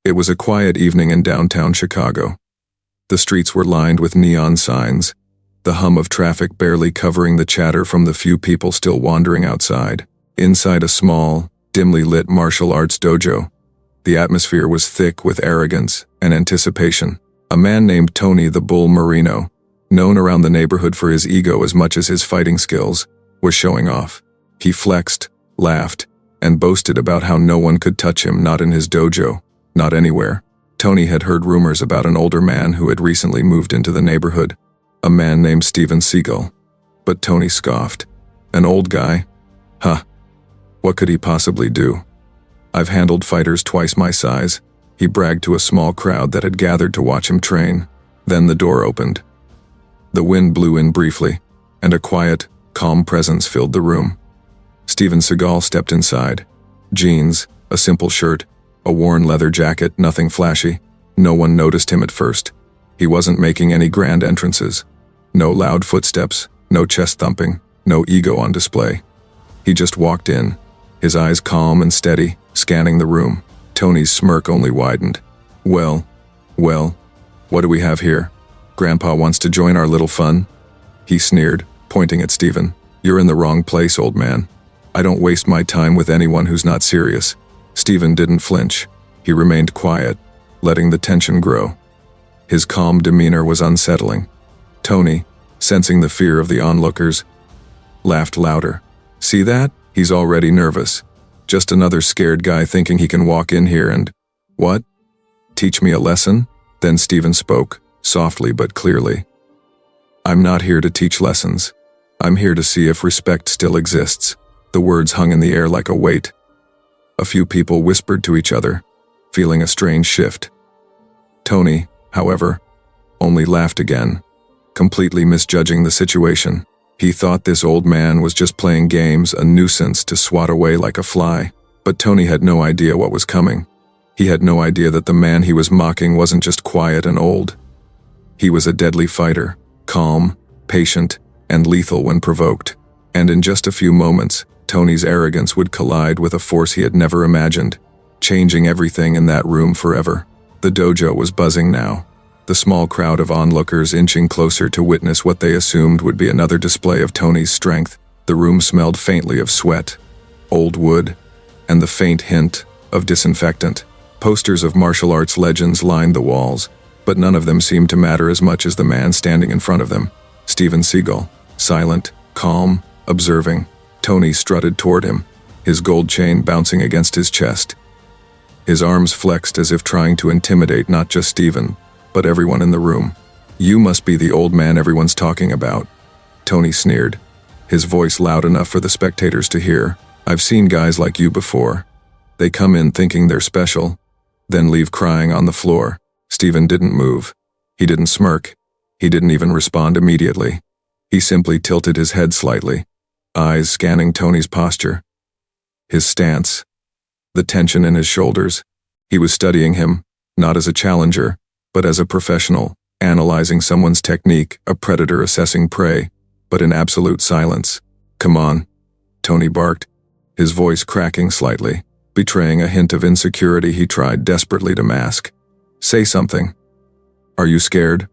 It was a quiet evening in downtown Chicago. The streets were lined with neon signs, the hum of traffic barely covering the chatter from the few people still wandering outside. Inside a small, dimly lit martial arts dojo, the atmosphere was thick with arrogance and anticipation. A man named Tony the Bull Marino, known around the neighborhood for his ego as much as his fighting skills, was showing off. He flexed, laughed, and boasted about how no one could touch him, not in his dojo, not anywhere. Tony had heard rumors about an older man who had recently moved into the neighborhood, a man named Steven Seagal. But Tony scoffed. An old guy? Huh. What could he possibly do? I've handled fighters twice my size, he bragged to a small crowd that had gathered to watch him train. Then the door opened. The wind blew in briefly, and a quiet, calm presence filled the room. Steven Seagal stepped inside. Jeans, a simple shirt, a worn leather jacket, nothing flashy. No one noticed him at first. He wasn't making any grand entrances. No loud footsteps, no chest thumping, no ego on display. He just walked in, his eyes calm and steady, scanning the room. Tony's smirk only widened. Well, what do we have here? Grandpa wants to join our little fun? He sneered, pointing at Steven. You're in the wrong place, old man. I don't waste my time with anyone who's not serious. Steven didn't flinch. He remained quiet, letting the tension grow. His calm demeanor was unsettling. Tony, sensing the fear of the onlookers, laughed louder. See that? He's already nervous. Just another scared guy thinking he can walk in here and… What? Teach me a lesson? Then Steven spoke, softly but clearly. I'm not here to teach lessons. I'm here to see if respect still exists. The words hung in the air like a weight. A few people whispered to each other, feeling a strange shift. Tony, however, only laughed again, completely misjudging the situation. He thought this old man was just playing games, a nuisance to swat away like a fly. But Tony had no idea what was coming. He had no idea that the man he was mocking wasn't just quiet and old. He was a deadly fighter, calm, patient, and lethal when provoked. And in just a few moments, Tony's arrogance would collide with a force he had never imagined, changing everything in that room forever. The dojo was buzzing now, the small crowd of onlookers inching closer to witness what they assumed would be another display of Tony's strength. The room smelled faintly of sweat, old wood, and the faint hint of disinfectant. Posters of martial arts legends lined the walls, but none of them seemed to matter as much as the man standing in front of them. Steven Seagal, silent, calm, observing. Tony strutted toward him, his gold chain bouncing against his chest. His arms flexed as if trying to intimidate not just Steven, but everyone in the room. You must be the old man everyone's talking about, Tony sneered, his voice loud enough for the spectators to hear. I've seen guys like you before. They come in thinking they're special, then leave crying on the floor. Steven didn't move. He didn't smirk. He didn't even respond immediately. He simply tilted his head slightly, eyes scanning Tony's posture, his stance, the tension in his shoulders. He was studying him, not as a challenger, but as a professional, analyzing someone's technique, a predator assessing prey, but in absolute silence. Come on, Tony barked, his voice cracking slightly, betraying a hint of insecurity he tried desperately to mask. Say something. Are you scared?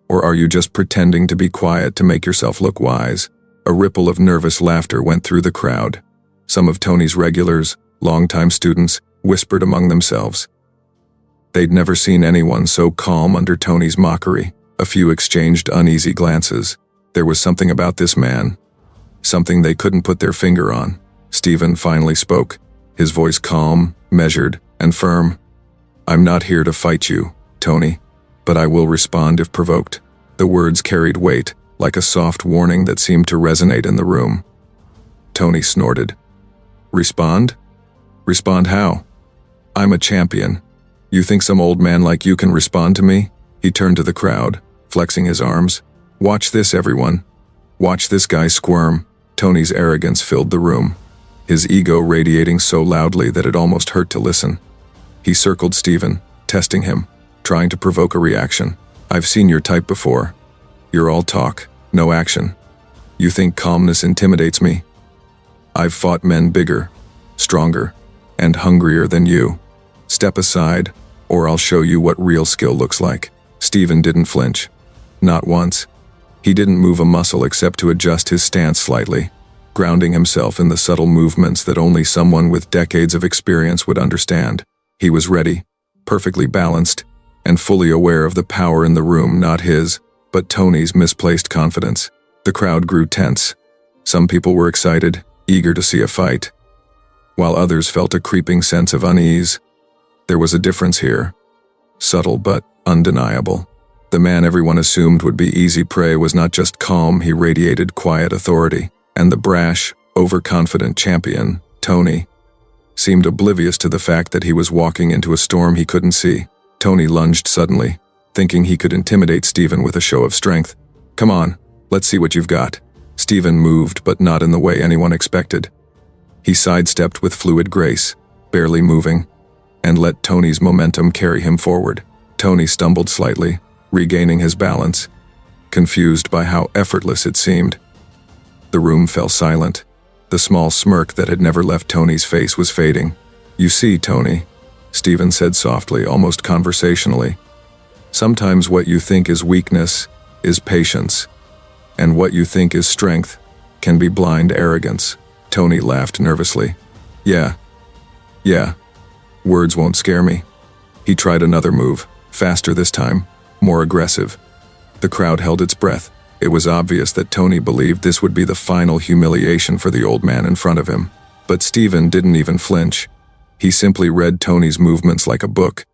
Or are you just pretending to be quiet to make yourself look wise? A ripple of nervous laughter went through the crowd. Some of Tony's regulars, longtime students, whispered among themselves. They'd never seen anyone so calm under Tony's mockery. A few exchanged uneasy glances. There was something about this man, something they couldn't put their finger on. Steven finally spoke, his voice calm, measured, and firm. I'm not here to fight you, Tony, but I will respond if provoked. The words carried weight, like a soft warning that seemed to resonate in the room. Tony snorted. Respond? Respond how? I'm a champion. You think some old man like you can respond to me? He turned to the crowd, flexing his arms. Watch this, everyone. Watch this guy squirm. Tony's arrogance filled the room, his ego radiating so loudly that it almost hurt to listen. He circled Steven, testing him, trying to provoke a reaction. I've seen your type before. You're all talk, no action. You think calmness intimidates me? I've fought men bigger, stronger, and hungrier than you. Step aside, or I'll show you what real skill looks like." Steven didn't flinch. Not once. He didn't move a muscle except to adjust his stance slightly, grounding himself in the subtle movements that only someone with decades of experience would understand. He was ready, perfectly balanced, and fully aware of the power in the room, not his, but Tony's misplaced confidence. The crowd grew tense. Some people were excited, eager to see a fight, while others felt a creeping sense of unease. There was a difference here, subtle but undeniable. The man everyone assumed would be easy prey was not just calm, he radiated quiet authority. And the brash, overconfident champion, Tony, seemed oblivious to the fact that he was walking into a storm he couldn't see. Tony lunged suddenly, thinking he could intimidate Steven with a show of strength. "Come on, let's see what you've got." Steven moved, but not in the way anyone expected. He sidestepped with fluid grace, barely moving, and let Tony's momentum carry him forward. Tony stumbled slightly, regaining his balance, confused by how effortless it seemed. The room fell silent. The small smirk that had never left Tony's face was fading. "You see, Tony," Steven said softly, almost conversationally, "sometimes what you think is weakness is patience, and what you think is strength can be blind arrogance." Tony laughed nervously. Yeah. Words won't scare me." He tried another move, faster this time, more aggressive. The crowd held its breath. It was obvious that Tony believed this would be the final humiliation for the old man in front of him. But Steven didn't even flinch. He simply read Tony's movements like a book,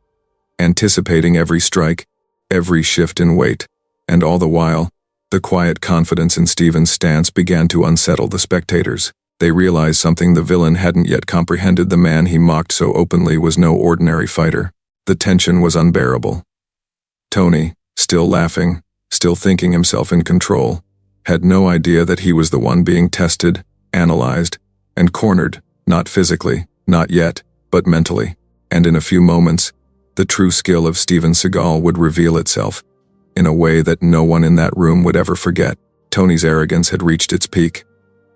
anticipating every strike, every shift in weight. And all the while, the quiet confidence in Steven's stance began to unsettle the spectators. They realized something the villain hadn't yet comprehended: the man he mocked so openly was no ordinary fighter. The tension was unbearable. Tony, still laughing, still thinking himself in control, had no idea that he was the one being tested, analyzed, and cornered, not physically, not yet, but mentally. And in a few moments, the true skill of Steven Seagal would reveal itself, in a way that no one in that room would ever forget. Tony's arrogance had reached its peak.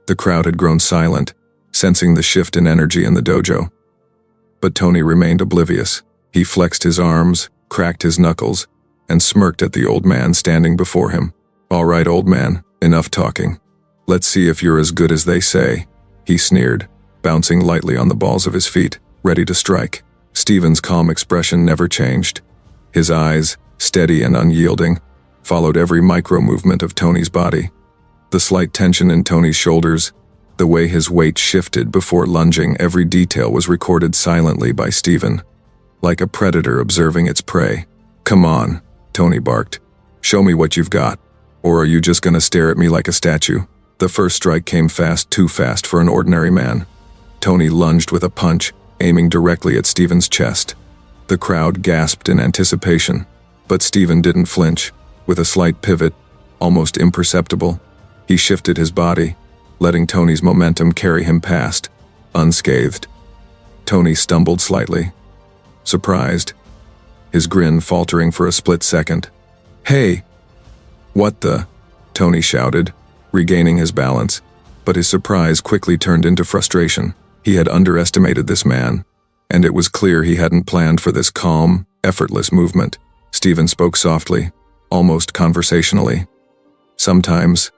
The crowd had grown silent, sensing the shift in energy in the dojo. But Tony remained oblivious. He flexed his arms, cracked his knuckles, and smirked at the old man standing before him. "All right, old man, enough talking. Let's see if you're as good as they say," he sneered, bouncing lightly on the balls of his feet, ready to strike. Steven's calm expression never changed. His eyes, steady and unyielding, followed every micro-movement of Tony's body. The slight tension in Tony's shoulders, the way his weight shifted before lunging, every detail was recorded silently by Steven, like a predator observing its prey. "Come on," Tony barked. "Show me what you've got. Or are you just gonna stare at me like a statue?" The first strike came fast, too fast for an ordinary man. Tony lunged with a punch, aiming directly at Steven's chest. The crowd gasped in anticipation, but Steven didn't flinch. With a slight pivot, almost imperceptible, he shifted his body, letting Tony's momentum carry him past, unscathed. Tony stumbled slightly, surprised, his grin faltering for a split second. "Hey!" "What the?" Tony shouted, regaining his balance, but his surprise quickly turned into frustration. He had underestimated this man, and it was clear he hadn't planned for this calm, effortless movement. Steven spoke softly, almost conversationally. "Sometimes,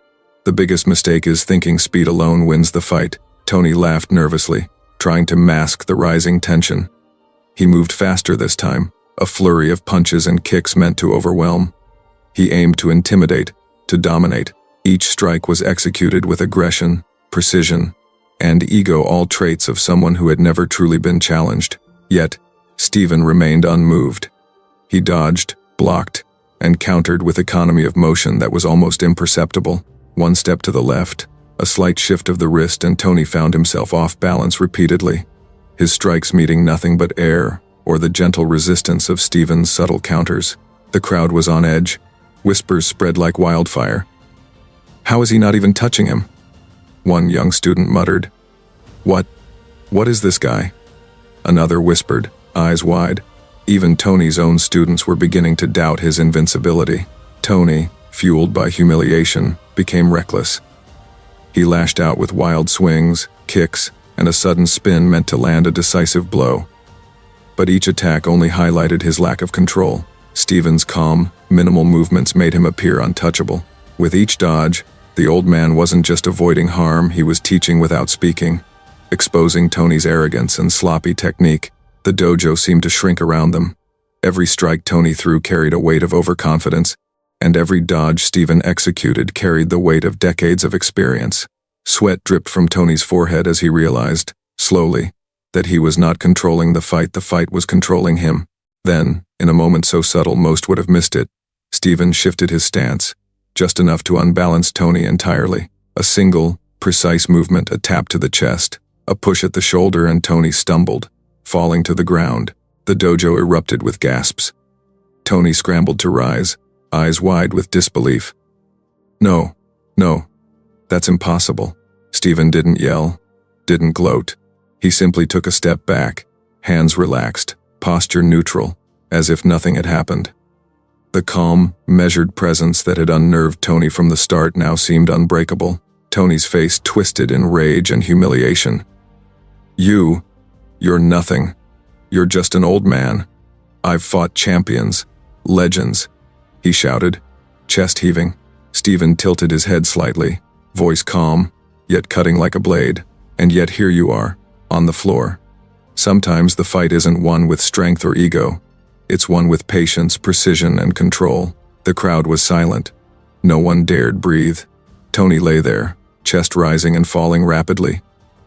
the biggest mistake is thinking speed alone wins the fight." Tony laughed nervously, trying to mask the rising tension. He moved faster this time, a flurry of punches and kicks meant to overwhelm. He aimed to intimidate, to dominate. Each strike was executed with aggression, precision, and ego, all traits of someone who had never truly been challenged. Yet, Steven remained unmoved. He dodged, blocked, and countered with economy of motion that was almost imperceptible. One step to the left, a slight shift of the wrist, and Tony found himself off balance repeatedly, his strikes meeting nothing but air or the gentle resistance of Steven's subtle counters. The crowd was on edge. Whispers spread like wildfire. "How is he not even touching him?" One young student muttered. What is this guy?" Another whispered, eyes wide. Even Tony's own students were beginning to doubt his invincibility. Tony, fueled by humiliation, became reckless. He lashed out with wild swings, kicks, and a sudden spin meant to land a decisive blow. But each attack only highlighted his lack of control. Steven's calm, minimal movements made him appear untouchable. With each dodge, the old man wasn't just avoiding harm, he was teaching without speaking. Exposing Tony's arrogance and sloppy technique, the dojo seemed to shrink around them. Every strike Tony threw carried a weight of overconfidence, and every dodge Steven executed carried the weight of decades of experience. Sweat dripped from Tony's forehead as he realized, slowly, that he was not controlling the fight was controlling him. Then, in a moment so subtle most would have missed it, Steven shifted his stance, just enough to unbalance Tony entirely. A single, precise movement, a tap to the chest, a push at the shoulder, and Tony stumbled, falling to the ground. The dojo erupted with gasps. Tony scrambled to rise, eyes wide with disbelief. No, that's impossible. Steven didn't yell, didn't gloat. He simply took a step back, hands relaxed, posture neutral, as if nothing had happened. The calm, measured presence that had unnerved Tony from the start now seemed unbreakable. Tony's face twisted in rage and humiliation. You're nothing. You're just an old man. I've fought champions, legends, he shouted, chest heaving. Steven tilted his head slightly, voice calm, yet cutting like a blade. And yet here you are, on the floor. Sometimes the fight isn't won with strength or ego. It's won with patience, precision, and control. The crowd was silent. No one dared breathe. Tony lay there, chest rising and falling rapidly,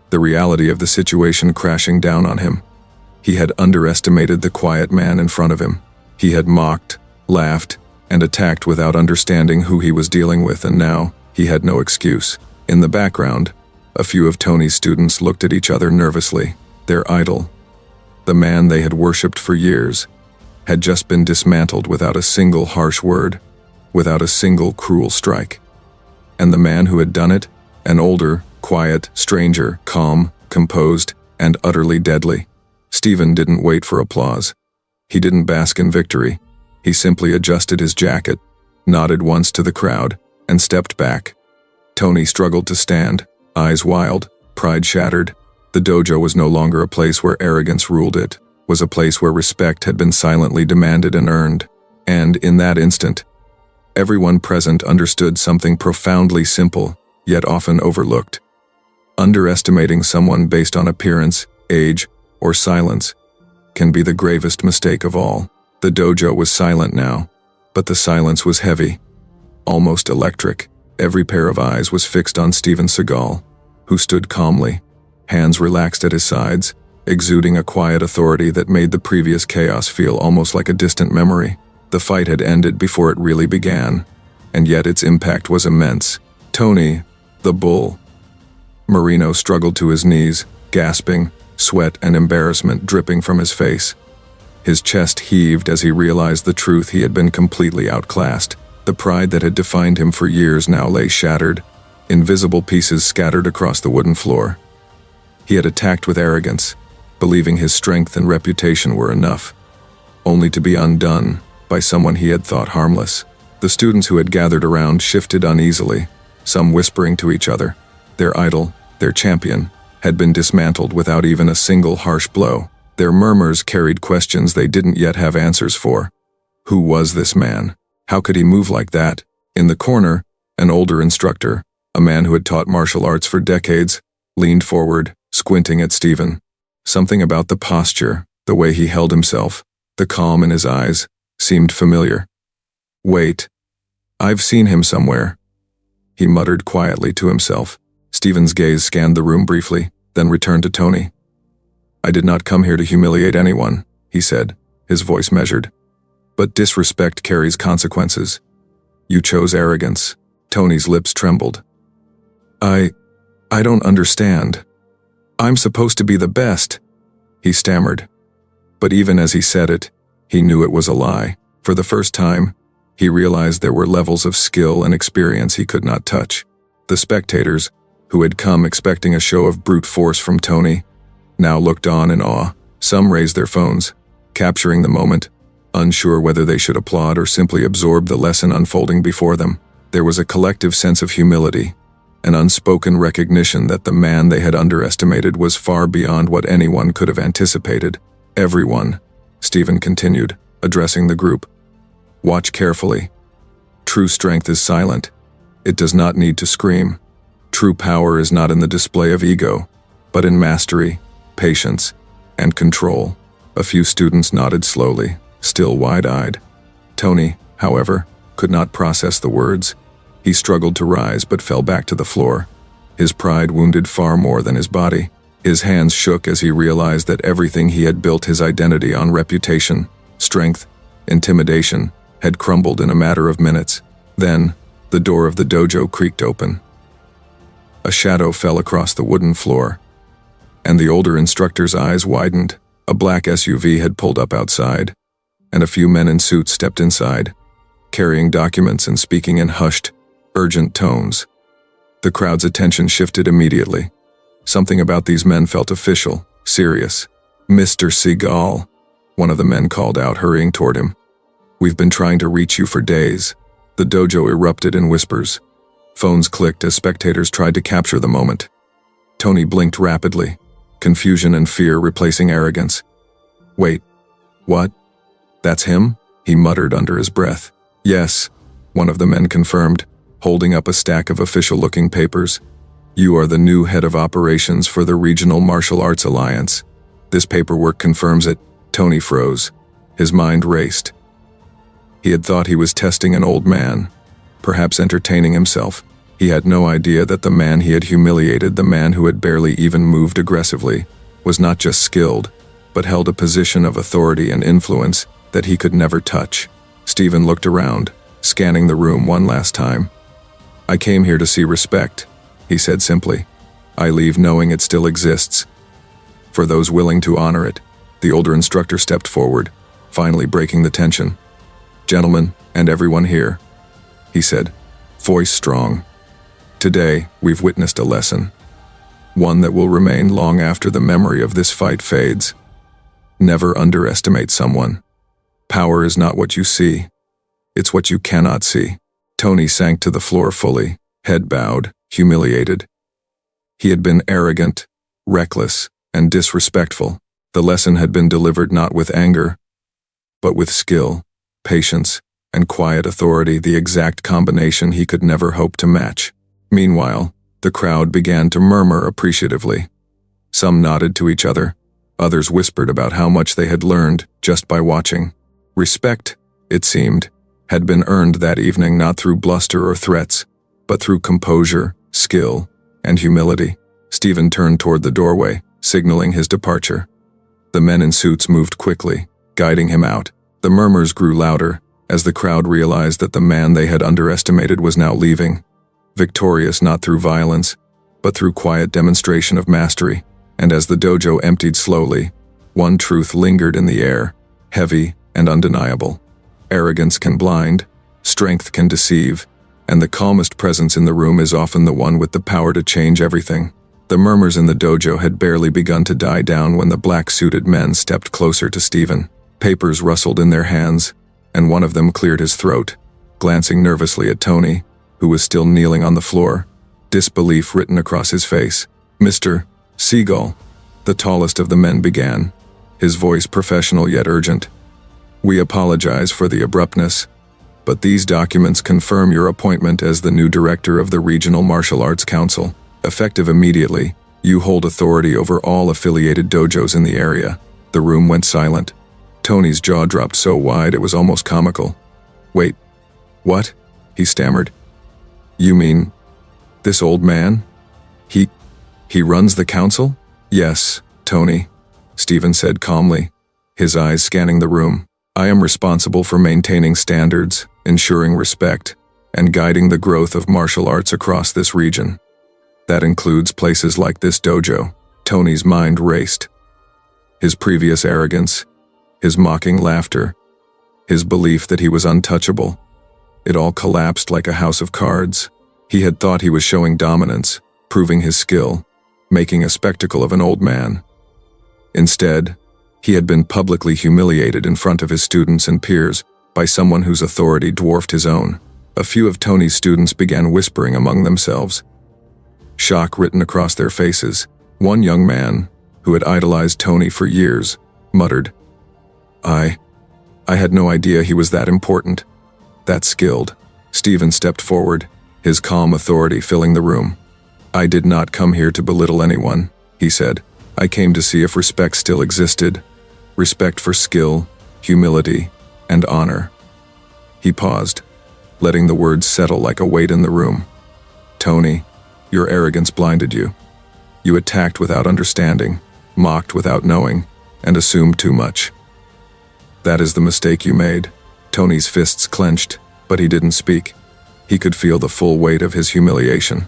the reality of the situation crashing down on him. He had underestimated the quiet man in front of him. He had mocked, laughed, and attacked without understanding who he was dealing with, and now he had no excuse. In the background, a few of Tony's students looked at each other nervously. Their idol, the man they had worshipped for years, had just been dismantled without a single harsh word, without a single cruel strike. And the man who had done it, an older, quiet stranger, calm, composed, and utterly deadly. Steven didn't wait for applause. He didn't bask in victory. He simply adjusted his jacket, nodded once to the crowd, and stepped back. Tony struggled to stand, eyes wild, pride shattered. The dojo was no longer a place where arrogance ruled, it was a place where respect had been silently demanded and earned. And in that instant, everyone present understood something profoundly simple, yet often overlooked. Underestimating someone based on appearance, age, or silence can be the gravest mistake of all. The dojo was silent now, but the silence was heavy, almost electric. Every pair of eyes was fixed on Steven Seagal, who stood calmly, hands relaxed at his sides, exuding a quiet authority that made the previous chaos feel almost like a distant memory. The fight had ended before it really began, and yet its impact was immense. Tony, the bull. Marino struggled to his knees, gasping, sweat and embarrassment dripping from his face. His chest heaved as he realized the truth: he had been completely outclassed. The pride that had defined him for years now lay shattered, invisible pieces scattered across the wooden floor. He had attacked with arrogance, believing his strength and reputation were enough, only to be undone by someone he had thought harmless. The students who had gathered around shifted uneasily, some whispering to each other. Their idol, their champion, had been dismantled without even a single harsh blow. Their murmurs carried questions they didn't yet have answers for. Who was this man? How could he move like that? In the corner, an older instructor, a man who had taught martial arts for decades, leaned forward, squinting at Steven. Something about the posture, the way he held himself, the calm in his eyes, seemed familiar. Wait, I've seen him somewhere, he muttered quietly to himself. Steven's gaze scanned the room briefly, then returned to Tony. I did not come here to humiliate anyone, he said, his voice measured. But disrespect carries consequences. You chose arrogance. Tony's lips trembled. I don't understand. I'm supposed to be the best, he stammered. But even as he said it, he knew it was a lie. For the first time, he realized there were levels of skill and experience he could not touch. The spectators, who had come expecting a show of brute force from Tony, now looked on in awe. Some raised their phones, capturing the moment, unsure whether they should applaud or simply absorb the lesson unfolding before them. There was a collective sense of humility, an unspoken recognition that the man they had underestimated was far beyond what anyone could have anticipated. Everyone, Steven continued, addressing the group. Watch carefully. True strength is silent. It does not need to scream. True power is not in the display of ego, but in mastery, patience, and control. A few students nodded slowly, still wide-eyed. Tony, however, could not process the words. He struggled to rise but fell back to the floor. His pride wounded far more than his body. His hands shook as he realized that everything he had built his identity on, reputation, strength, intimidation, had crumbled in a matter of minutes. Then, the door of the dojo creaked open. A shadow fell across the wooden floor, and the older instructor's eyes widened. A black SUV had pulled up outside, and a few men in suits stepped inside, carrying documents and speaking in hushed, urgent tones. The crowd's attention shifted immediately. Something about these men felt official, serious. "Mr. Seagal," one of the men called out, hurrying toward him. "We've been trying to reach you for days." The dojo erupted in whispers. Phones clicked as spectators tried to capture the moment. Tony blinked rapidly, confusion and fear replacing arrogance. "Wait, what? That's him?" he muttered under his breath. "Yes," one of the men confirmed, holding up a stack of official-looking papers. "You are the new head of operations for the Regional Martial Arts Alliance. This paperwork confirms it." Tony froze. His mind raced. He had thought he was testing an old man, perhaps entertaining himself. He had no idea that the man he had humiliated, the man who had barely even moved aggressively, was not just skilled, but held a position of authority and influence that he could never touch. Steven looked around, scanning the room one last time. "I came here to see respect," he said simply. "I leave knowing it still exists. For those willing to honor it." The older instructor stepped forward, finally breaking the tension. "Gentlemen, and everyone here," he said, voice strong. "Today, we've witnessed a lesson. One that will remain long after the memory of this fight fades. Never underestimate someone. Power is not what you see. It's what you cannot see." Tony sank to the floor fully, head bowed, humiliated. He had been arrogant, reckless, and disrespectful. The lesson had been delivered not with anger, but with skill, patience, and quiet authority, the exact combination he could never hope to match. Meanwhile, the crowd began to murmur appreciatively. Some nodded to each other, others whispered about how much they had learned just by watching. Respect, it seemed, had been earned that evening not through bluster or threats, but through composure, skill, and humility. Steven turned toward the doorway, signaling his departure. The men in suits moved quickly, guiding him out. The murmurs grew louder as the crowd realized that the man they had underestimated was now leaving, victorious not through violence, but through quiet demonstration of mastery. And as the dojo emptied slowly, one truth lingered in the air, heavy and undeniable. Arrogance can blind, strength can deceive, and the calmest presence in the room is often the one with the power to change everything. The murmurs in the dojo had barely begun to die down when the black-suited men stepped closer to Steven. Papers rustled in their hands, and one of them cleared his throat, glancing nervously at Tony, who was still kneeling on the floor, disbelief written across his face. "Mr. Seagal," the tallest of the men began, his voice professional yet urgent. "We apologize for the abruptness, but these documents confirm your appointment as the new director of the Regional Martial Arts Council. Effective immediately, you hold authority over all affiliated dojos in the area." The room went silent. Tony's jaw dropped so wide it was almost comical. "Wait, what?" he stammered. "You mean, this old man? He runs the council?" "Yes, Tony," Steven said calmly, his eyes scanning the room. "I am responsible for maintaining standards, ensuring respect, and guiding the growth of martial arts across this region. That includes places like this dojo." Tony's mind raced. His previous arrogance, his mocking laughter, his belief that he was untouchable, it all collapsed like a house of cards. He had thought he was showing dominance, proving his skill, making a spectacle of an old man. Instead, he had been publicly humiliated in front of his students and peers by someone whose authority dwarfed his own. A few of Tony's students began whispering among themselves, shock written across their faces. One young man, who had idolized Tony for years, muttered. I had no idea he was that important, that skilled. Steven stepped forward, his calm authority filling the room. I did not come here to belittle anyone, he said. I came to see if respect still existed. Respect for skill, humility, and honor. He paused, letting the words settle like a weight in the room. Tony, your arrogance blinded you. You attacked without understanding, mocked without knowing, and assumed too much. That is the mistake you made. Tony's fists clenched, but he didn't speak. He could feel the full weight of his humiliation.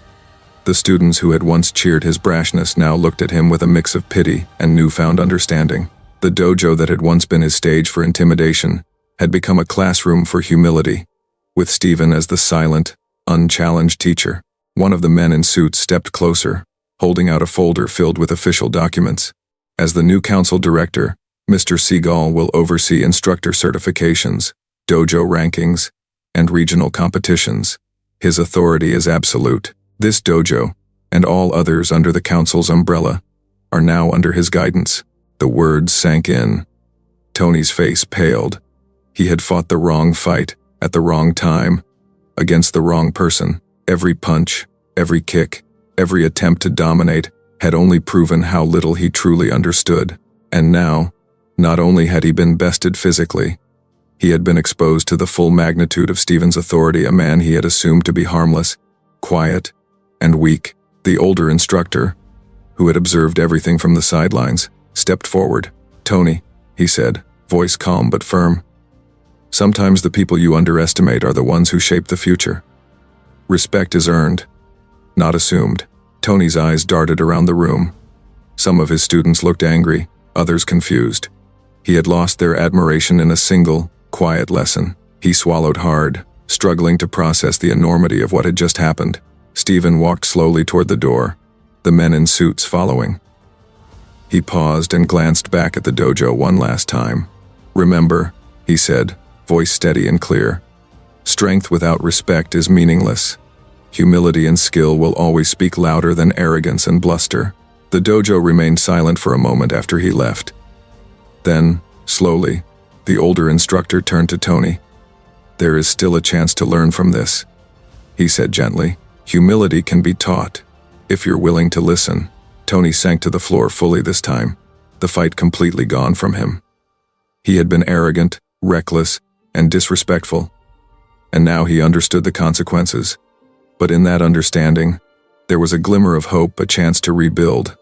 The students who had once cheered his brashness now looked at him with a mix of pity and newfound understanding. The dojo that had once been his stage for intimidation had become a classroom for humility, with Steven as the silent, unchallenged teacher. One of the men in suits stepped closer, holding out a folder filled with official documents. As the new council director, Mr. Seagal will oversee instructor certifications, dojo rankings, and regional competitions. His authority is absolute. This dojo, and all others under the council's umbrella, are now under his guidance. The words sank in. Tony's face paled. He had fought the wrong fight, at the wrong time, against the wrong person. Every punch, every kick, every attempt to dominate had only proven how little he truly understood. And now, not only had he been bested physically, he had been exposed to the full magnitude of Steven's authority. A man he had assumed to be harmless, quiet, and weak. The older instructor, who had observed everything from the sidelines, stepped forward. Tony, he said, voice calm but firm. Sometimes the people you underestimate are the ones who shape the future. Respect is earned, not assumed. Tony's eyes darted around the room. Some of his students looked angry, others confused. He had lost their admiration in a single, quiet lesson. He swallowed hard, struggling to process the enormity of what had just happened. Steven walked slowly toward the door, the men in suits following. He paused and glanced back at the dojo one last time. Remember, he said, voice steady and clear. Strength without respect is meaningless. Humility and skill will always speak louder than arrogance and bluster. The dojo remained silent for a moment after he left. Then, slowly, the older instructor turned to Tony. There is still a chance to learn from this, he said gently. Humility can be taught, if you're willing to listen. Tony sank to the floor fully this time, the fight completely gone from him. He had been arrogant, reckless, and disrespectful, and now he understood the consequences. But in that understanding, there was a glimmer of hope, a chance to rebuild.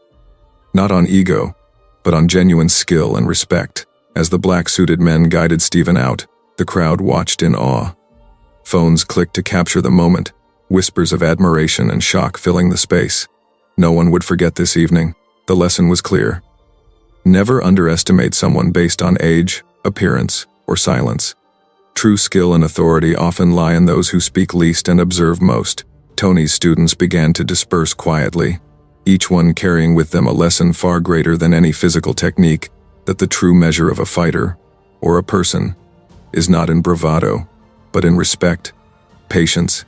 Not on ego, but on genuine skill and respect. As the black-suited men guided Steven out, the crowd watched in awe. Phones clicked to capture the moment, whispers of admiration and shock filling the space. No one would forget this evening. The lesson was clear. Never underestimate someone based on age, appearance, or silence. True skill and authority often lie in those who speak least and observe most. Tony's students began to disperse quietly, each one carrying with them a lesson far greater than any physical technique, that the true measure of a fighter, or a person, is not in bravado, but in respect, patience,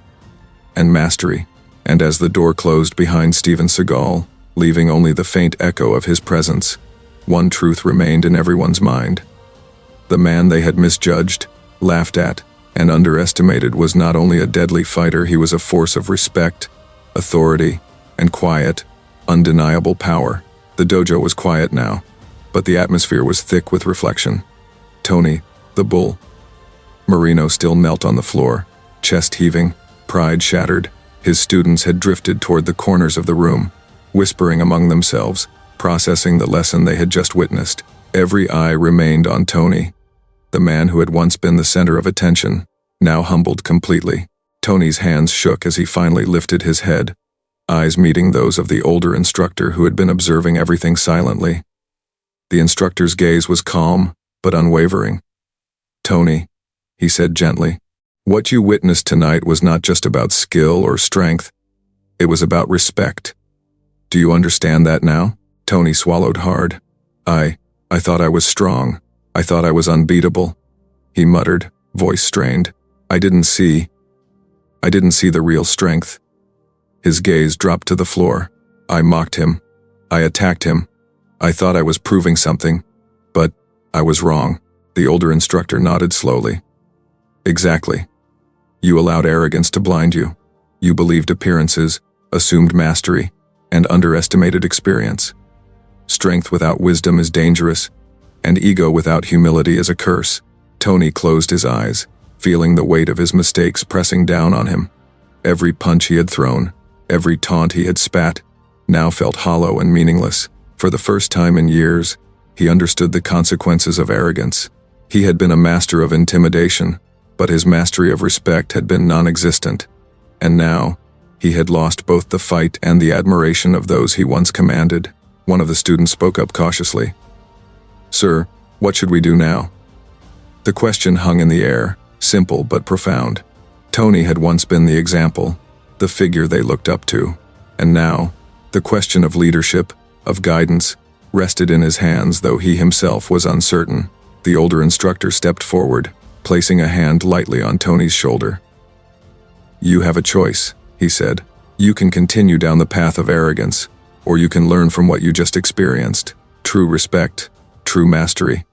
and mastery. And as the door closed behind Steven Seagal, leaving only the faint echo of his presence, one truth remained in everyone's mind. The man they had misjudged, laughed at, and underestimated was not only a deadly fighter, he was a force of respect, authority, and quiet, undeniable power. The dojo was quiet now, but the atmosphere was thick with reflection. Tony, the bull, Marino still knelt on the floor, chest heaving, pride shattered. His students had drifted toward the corners of the room, whispering among themselves, processing the lesson they had just witnessed. Every eye remained on Tony, the man who had once been the center of attention, now humbled completely. Tony's hands shook as he finally lifted his head, eyes meeting those of the older instructor who had been observing everything silently. The instructor's gaze was calm, but unwavering. Tony, he said gently, what you witnessed tonight was not just about skill or strength. It was about respect. Do you understand that now? Tony swallowed hard. I thought I was strong. I thought I was unbeatable. He muttered, voice strained. I didn't see the real strength. His gaze dropped to the floor. I mocked him. I attacked him. I thought I was proving something. But I was wrong. The older instructor nodded slowly. Exactly. You allowed arrogance to blind you. You believed appearances, assumed mastery, and underestimated experience. Strength without wisdom is dangerous, and ego without humility is a curse. Tony closed his eyes, feeling the weight of his mistakes pressing down on him. Every punch he had thrown, every taunt he had spat, now felt hollow and meaningless. For the first time in years, he understood the consequences of arrogance. He had been a master of intimidation, but his mastery of respect had been non-existent. And now, he had lost both the fight and the admiration of those he once commanded. One of the students spoke up cautiously. Sir, what should we do now? The question hung in the air, simple but profound. Tony had once been the example, the figure they looked up to. And now, the question of leadership, of guidance, rested in his hands, though he himself was uncertain. The older instructor stepped forward, placing a hand lightly on Tony's shoulder. You have a choice, he said. You can continue down the path of arrogance, or you can learn from what you just experienced. True respect, true mastery,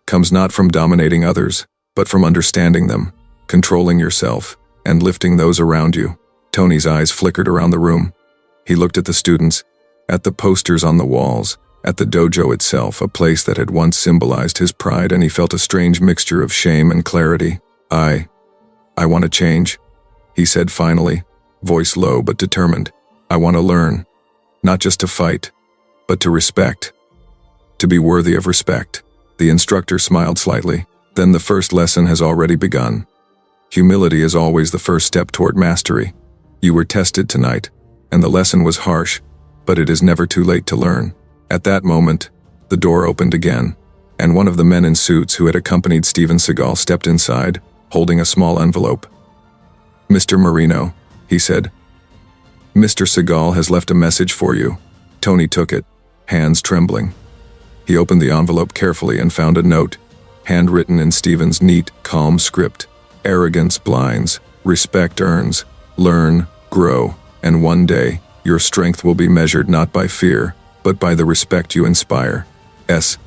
comes not from dominating others, but from understanding them, controlling yourself, and lifting those around you. Tony's eyes flickered around the room. He looked at the students, at the posters on the walls, at the dojo itself, a place that had once symbolized his pride, and he felt a strange mixture of shame and clarity. I want to change, he said finally, voice low but determined. I want to learn, not just to fight, but to respect. To be worthy of respect. The instructor smiled slightly. Then the first lesson has already begun. Humility is always the first step toward mastery. You were tested tonight, and the lesson was harsh, but it is never too late to learn. At that moment, the door opened again, and one of the men in suits who had accompanied Steven Seagal stepped inside, holding a small envelope. Mr. Marino, he said. Mr. Seagal has left a message for you. Tony took it, hands trembling. He opened the envelope carefully and found a note, handwritten in Steven's neat, calm script. Arrogance blinds, respect earns, learn, grow, and one day, your strength will be measured not by fear, but by the respect you inspire. S.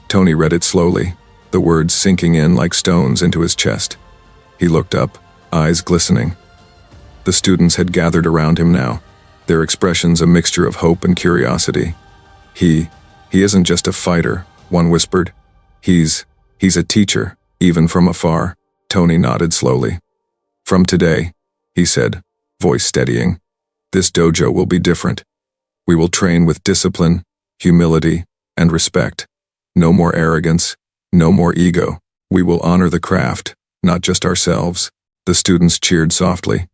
Tony read it slowly, the words sinking in like stones into his chest. He looked up, eyes glistening. The students had gathered around him now, their expressions a mixture of hope and curiosity. He isn't just a fighter, one whispered. He's a teacher, even from afar. Tony nodded slowly. From today, he said, voice steadying, this dojo will be different. We will train with discipline, humility, and respect. No more arrogance, no more ego. We will honor the craft, not just ourselves. The students cheered softly,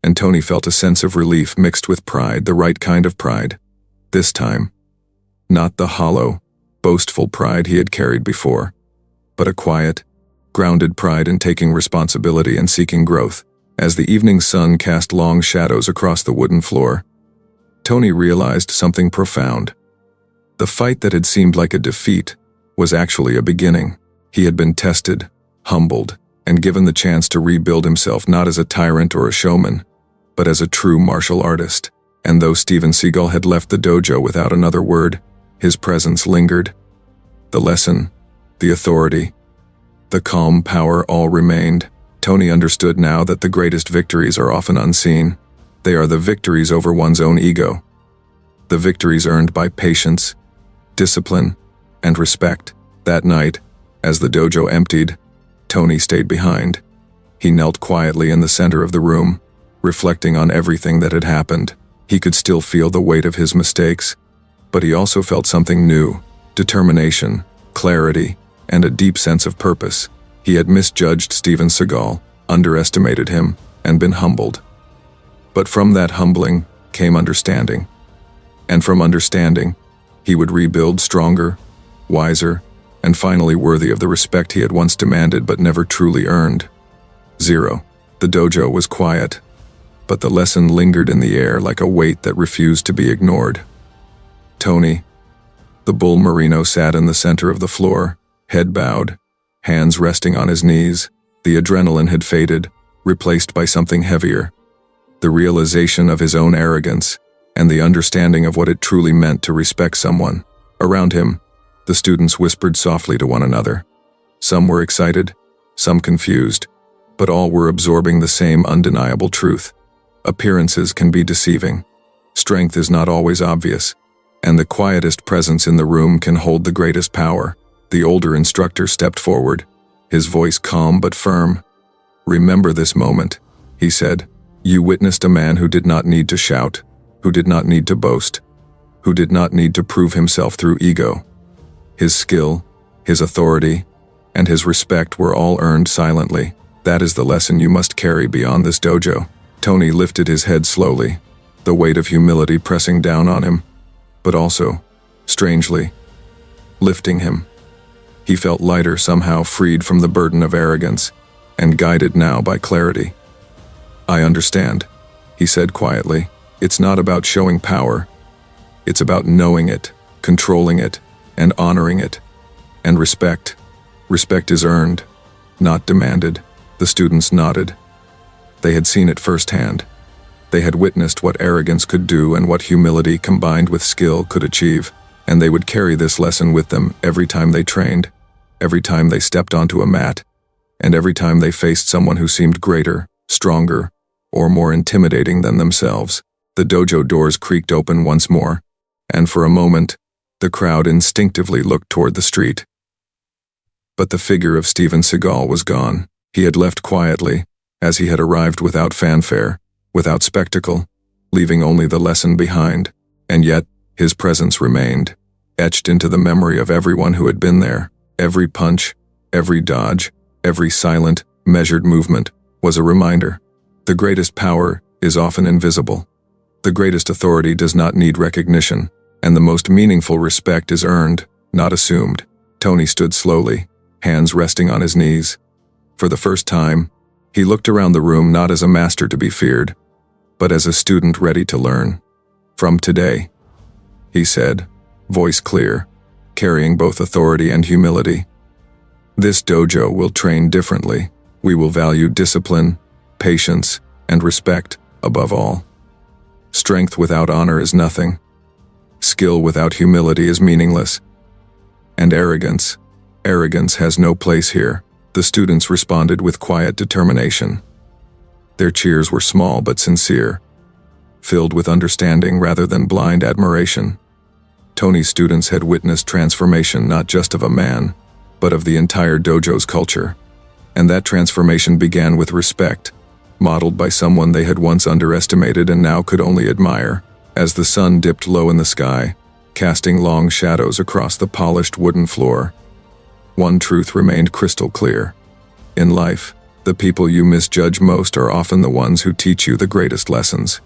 and Tony felt a sense of relief mixed with pride, the right kind of pride. This time, not the hollow, boastful pride he had carried before, but a quiet, grounded pride in taking responsibility and seeking growth. As the evening sun cast long shadows across the wooden floor, Tony realized something profound. The fight that had seemed like a defeat was actually a beginning. He had been tested, humbled, and given the chance to rebuild himself not as a tyrant or a showman, but as a true martial artist. And though Steven Seagal had left the dojo without another word, his presence lingered. The lesson, the authority, the calm power all remained. Tony understood now that the greatest victories are often unseen. They are the victories over one's own ego. The victories earned by patience, discipline, and respect. That night, as the dojo emptied, Tony stayed behind. He knelt quietly in the center of the room, reflecting on everything that had happened. He could still feel the weight of his mistakes, but he also felt something new, determination, clarity, and a deep sense of purpose. He had misjudged Steven Seagal, underestimated him, and been humbled. But from that humbling came understanding. And from understanding, he would rebuild stronger, wiser, and finally worthy of the respect he had once demanded but never truly earned. 0. The dojo was quiet, but the lesson lingered in the air like a weight that refused to be ignored. Tony, the bull Marino, sat in the center of the floor, head bowed, hands resting on his knees. The adrenaline had faded, replaced by something heavier. The realization of his own arrogance, and the understanding of what it truly meant to respect someone. Around him, The students whispered softly to one another. Some were excited, some confused, but all were absorbing the same undeniable truth. Appearances can be deceiving. Strength is not always obvious, and the quietest presence in the room can hold the greatest power. The older instructor stepped forward, his voice calm but firm. "Remember this moment," he said. "You witnessed a man who did not need to shout, who did not need to boast, who did not need to prove himself through ego. His skill, his authority, and his respect were all earned silently. That is the lesson you must carry beyond this dojo." Tony lifted his head slowly, the weight of humility pressing down on him, but also, strangely, lifting him. He felt lighter, somehow freed from the burden of arrogance, and guided now by clarity. "I understand," he said quietly. "It's not about showing power. It's about knowing it, controlling it, and honoring it. And respect. Respect is earned, not demanded." The students nodded. They had seen it firsthand. They had witnessed what arrogance could do and what humility combined with skill could achieve, and they would carry this lesson with them every time they trained, every time they stepped onto a mat, and every time they faced someone who seemed greater, stronger, or more intimidating than themselves. The dojo doors creaked open once more, and for a moment, the crowd instinctively looked toward the street. But the figure of Steven Seagal was gone. He had left quietly, as he had arrived, without fanfare, without spectacle, leaving only the lesson behind, and yet his presence remained, etched into the memory of everyone who had been there. Every punch, every dodge, every silent, measured movement was a reminder. The greatest power is often invisible. The greatest authority does not need recognition, and the most meaningful respect is earned, not assumed. Tony stood slowly, hands resting on his knees. For the first time, he looked around the room not as a master to be feared, but as a student ready to learn. "From today," he said, voice clear, carrying both authority and humility, "this dojo will train differently. We will value discipline, patience, and respect above all. Strength without honor is nothing. Skill without humility is meaningless. And arrogance has no place here." The students responded with quiet determination. Their cheers were small but sincere, filled with understanding rather than blind admiration. Tony's students had witnessed transformation not just of a man, but of the entire dojo's culture. And that transformation began with respect, modeled by someone they had once underestimated and now could only admire. As the sun dipped low in the sky, casting long shadows across the polished wooden floor, one truth remained crystal clear. In life, the people you misjudge most are often the ones who teach you the greatest lessons.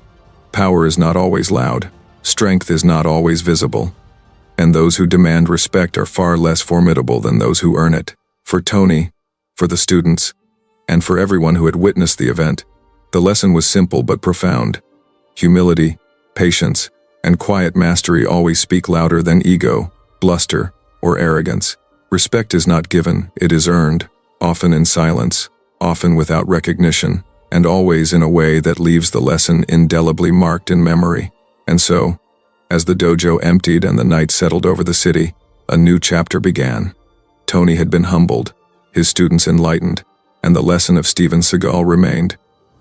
Power is not always loud, strength is not always visible, and those who demand respect are far less formidable than those who earn it. For Tony, for the students, and for everyone who had witnessed the event, the lesson was simple but profound. Humility, patience, and quiet mastery always speak louder than ego, bluster, or arrogance. Respect is not given, it is earned, often in silence, often without recognition, and always in a way that leaves the lesson indelibly marked in memory. And so, as the dojo emptied and the night settled over the city, a new chapter began. Tony had been humbled, his students enlightened, and the lesson of Steven Seagal remained.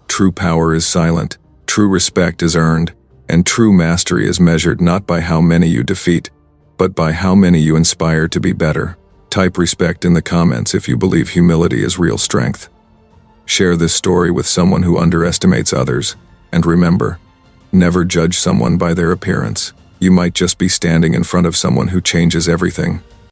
True power is silent, true respect is earned, and true mastery is measured not by how many you defeat, but by how many you inspire to be better. Type respect in the comments if you believe humility is real strength. Share this story with someone who underestimates others, and remember, never judge someone by their appearance. You might just be standing in front of someone who changes everything.